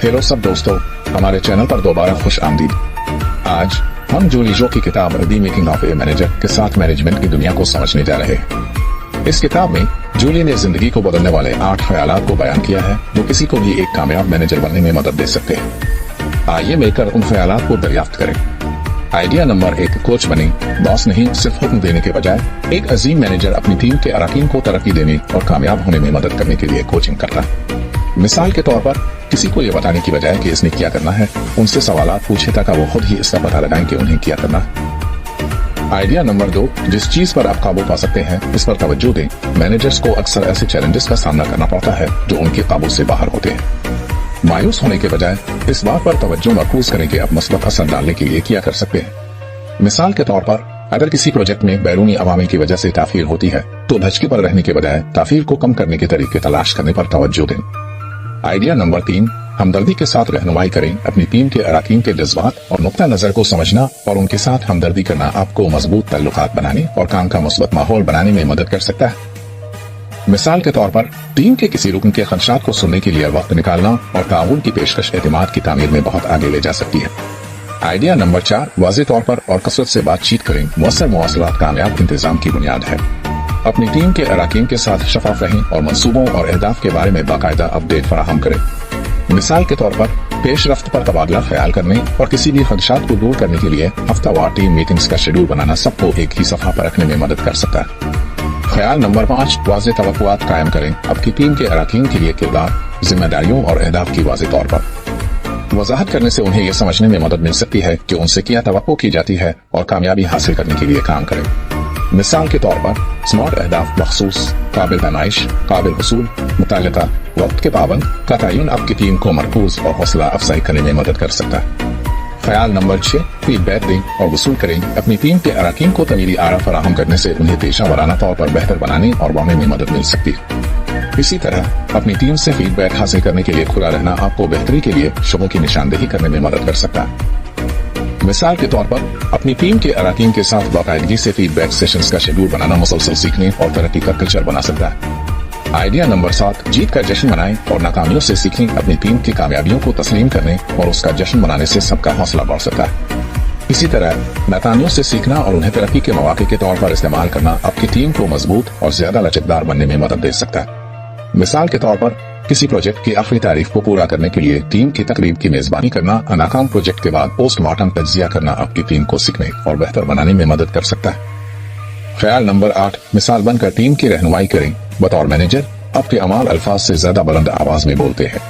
Hello सब दोस्तों, हमारे चैनल पर दोबारा खुश आमदीद। आज हम जूली जो की किताब the making of a manager के साथ मैनेजमेंट की दुनिया को समझने जा रहे हैं। इस किताब में जूली ने जिंदगी को बदलने वाले 8 ख्यालात को बयान किया है जो किसी को भी एक कामयाब मैनेजर बनने में मदद दे सकते हैं। आइए मिलकर उन ख्यालात को दरियाफ्त करें। आइडिया नंबर 1, कोच बने। बॉस नहीं, सिर्फ हुक्म देने के बजाय एक अजीम मैनेजर अपनी टीम के अराकीन को तरक्की देने और कामयाब होने में मदद करने के लिए कोचिंग करता है। मिसाल के तौर पर किसी को ये बताने की बजाय कि इसने क्या करना है, उनसे सवालात पूछे ताकि वो खुद ही इसका पता लगाएं कि उन्हें क्या करना है। आइडिया नंबर 2, जिस चीज पर आप काबू पा सकते हैं इस पर तवज्जो दें। मैनेजर्स को अक्सर ऐसे चैलेंजेस का सामना करना पड़ता है जो उनके काबू से बाहर होते हैं। मायूस होने के बजाय इस बात पर तवज्जो मरकूज करें कि आप मस्बत असर डालने के लिए क्या कर सकते हैं। मिसाल के तौर पर अगर किसी प्रोजेक्ट में बैरूनी अवामिल की वजह से ताखीर होती है तो धचके पर रहने के बजाय ताखीर को कम करने के तरीके तलाश करने पर तवज्जो दें। आइडिया नंबर 3, हमदर्दी के साथ रहनुमाई करें। अपनी टीम के अराकीन के जज्बात और नुक्ता नजर को समझना और उनके साथ हमदर्दी करना आपको मजबूत ताल्लुकात बनाने और काम का मुस्बत माहौल बनाने में मदद कर सकता है। मिसाल के तौर पर टीम के किसी रुकन के खदशात को सुनने के लिए वक्त निकालना और ताउन की पेशकश एतमाद की तामीर में बहुत आगे ले जा सकती है। आइडिया नंबर 4, वाज़ेह तौर पर और कसरत से बातचीत करें। मुअस्सर मवासलात कामयाब इंतजाम की बुनियाद है। अपनी टीम के अराकीन के साथ शफाफ रहें और मंसूबों और अहदाफ के बारे में बाकायदा अपडेट फराहम करें। मिसाल के तौर पर पेशरफ्त पर तबादला ख्याल करने और किसी भी खदशात को दूर करने के लिए हफ्तावार टीम मीटिंग्स का शेड्यूल बनाना सबको एक ही सफा पर रखने में मदद कर सकता है। ख्याल नंबर 5, वाज़ेह तवक्कुआत कायम करें। आपकी टीम के अराकीन के लिए किरदार, जिम्मेदारियों और अहदाफ की वाज़ेह तौर पर वजाहत करने से उन्हें यह समझने में मदद मिल सकती है कि उनसे क्या तवक्को की जाती है और कामयाबी हासिल करने के लिए काम करें। मिसाल के तौर पर स्मार्ट अहदाफ, मखसूस, काबिल पैमाइश, काबिल हुसूल, मुतालिका वक्त के पाबंद का तयन आपकी टीम को मरकूज और हौसला अफजाई करने में मदद कर सकता है। ख्याल नंबर 6, फीडबैक दें और वसूल करें। अपनी टीम के अराकीन को तमीरी आरा फराहम करने से उन्हें पेशा वराना तौर पर बेहतर बनाने और बढ़ने में मदद मिल सकती है। इसी तरह अपनी टीम से फीडबैक हासिल करने के लिए खुला रहना आपको बेहतरी के लिए शुबों की निशानदेही करने में मदद कर सकता है। मिसाल के तौर पर अपनी टीम के अराकीन के साथ बाकायदगी से फीडबैक सेशंस का शेड्यूल बनाना मुसलसल सीखने और तरक्की का कल्चर बना सकता है। आइडिया नंबर 7, जीत का जश्न मनाएं और नाकामियों से सीखें। अपनी टीम की कामयाबियों को तस्लीम करने और उसका जश्न मनाने से सबका हौसला बढ़ सकता है। इसी तरह नाकामियों से सीखना और उन्हें तरक्की के मौके के तौर पर इस्तेमाल करना आपकी टीम को मजबूत और ज्यादा लचकदार बनने में मदद दे सकता है। मिसाल के तौर पर किसी प्रोजेक्ट की आखिरी तारीख को पूरा करने के लिए टीम की तकरीब की मेजबानी करना, नाकाम प्रोजेक्ट के बाद पोस्टमार्टम तज्जिया करना आपकी टीम को सीखने और बेहतर बनाने में मदद कर सकता है। ख्याल नंबर 8, मिसाल बनकर टीम की रहनुमाई करें। बतौर मैनेजर आपके अमाल अल्फाज से ज्यादा बुलंद आवाज में बोलते हैं।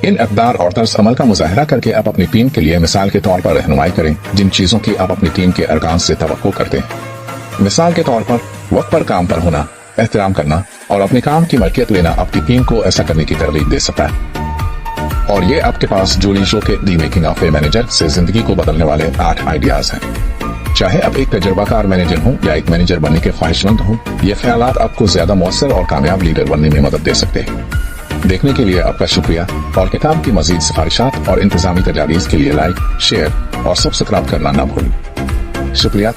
इन अक़दार और तर्ज अमल का मुजाहरा करके आप अपनी टीम के लिए मिसाल के तौर पर रहनुमाई करें जिन चीजों की आप अपनी टीम के अरकान से तवक्को करते हैं। मिसाल के तौर पर वक्त पर काम पर होना, एहतराम करना और अपने काम की मलकियत लेना आपकी टीम को ऐसा करने की तरगीब दे सकता है। और ये आपके पास जूली शो के the making of a manager से जिंदगी को बदलने वाले 8 आइडियाज हैं। चाहे आप एक तजर्बाकार मैनेजर हो या एक मैनेजर बनने के ख्वाहिशमंद हो, ये ख्यालात आपको ज्यादा मुअस्सर और कामयाब लीडर बनने में मदद दे सकते हैं। देखने के लिए आपका शुक्रिया और किताब की मजीद सिफारिशात और इंतजामी तजावीज़ के लिए लाइक, शेयर और सब्सक्राइब करना न भूलें। शुक्रिया।